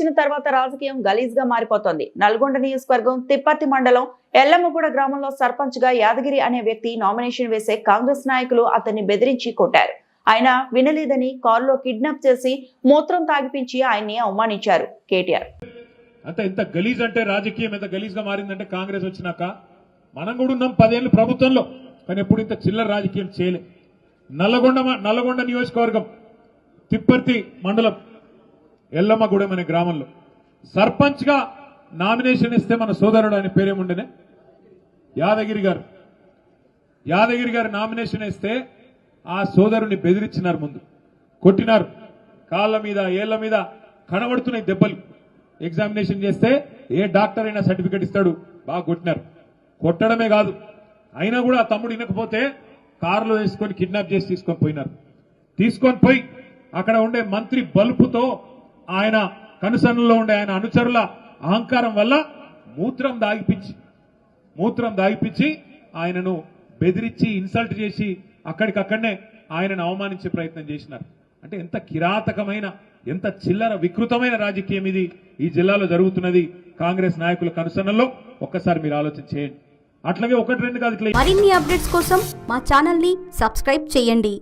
వచ్చిన తర్వాత రాజకీయం గలీజ్ గా మారిపోతోంది. నల్గొండ నియోజకవర్గం తిప్పర్తి మండలం ఎల్లమ్మగూడ గ్రామంలో సర్పంచ్ గా యాదగిరి అనే వ్యక్తి నామినేషన్ వేసే కాంగ్రెస్ నాయకులు అతన్ని బెదిరించి కొట్టారు. ఆయన వినలేదని కారులో కిడ్నాప్ చేసి మూత్రం తాగిపించి ఆయన్ని అవమానించారు కేటీఆర్. అంత ఎంత గలీజ్ అంటే రాజకీయం ఎంత గలీజ్ గా మారిందంటే కాంగ్రెస్ వచ్చినాక మనం కూడా ఉన్నాం 10 ఏళ్ళు ప్రభుత్వంలో, కానీ ఎప్పుడు ఇంత చిల్లర రాజకీయం చేయలే. నల్లగొండ నియోజకవర్గం తిప్పర్తి మండలం ఎల్లమ్మగూడెం అనే గ్రామంలో సర్పంచ్ గా నామినేషన్ ఇస్తే మన సోదరుడు ఆయన పేరేముండేనే యాదగిరి గారు నామినేషన్ ఇస్తే ఆ సోదరుని బెదిరించినారు, ముందు కొట్టినారు, కాళ్ళ మీద ఏళ్ల మీద కనబడుతున్నాయి దెబ్బలు. ఎగ్జామినేషన్ చేస్తే ఏ డాక్టర్ అయినా సర్టిఫికెట్ ఇస్తాడు, బాగా కొట్టినారు. కొట్టడమే కాదు, అయినా కూడా ఆ తమ్ముడు వినకపోతే కారులో వేసుకొని కిడ్నాప్ చేసి తీసుకొని పోయినారు. తీసుకొని పోయి అక్కడ ఉండే మంత్రి బలుపుతో ఆయన కనుసన్నలో ఉండే ఆయన అనుచరుల అహంకారం వల్ల మూత్రం దాగిపించి ఆయనను బెదిరించి ఇన్సల్ట్ చేసి అక్కడికక్కడనే ఆయనను అవమానించే ప్రయత్నం చేసినారు. అంటే ఎంత కిరాతకమైన, ఎంత చిల్లర వికృతమైన రాజకీయం ఇది ఈ జిల్లాలో జరుగుతున్నది కాంగ్రెస్ నాయకుల కనుసన్నలో. ఒక్కసారి మీరు ఆలోచన చేయండి. అట్లాగే ఒకటి రెండు కాదు, ఇట్లా మరిన్ని అప్డేట్స్ కోసం మా ఛానల్ ని సబ్స్క్రైబ్ చేయండి.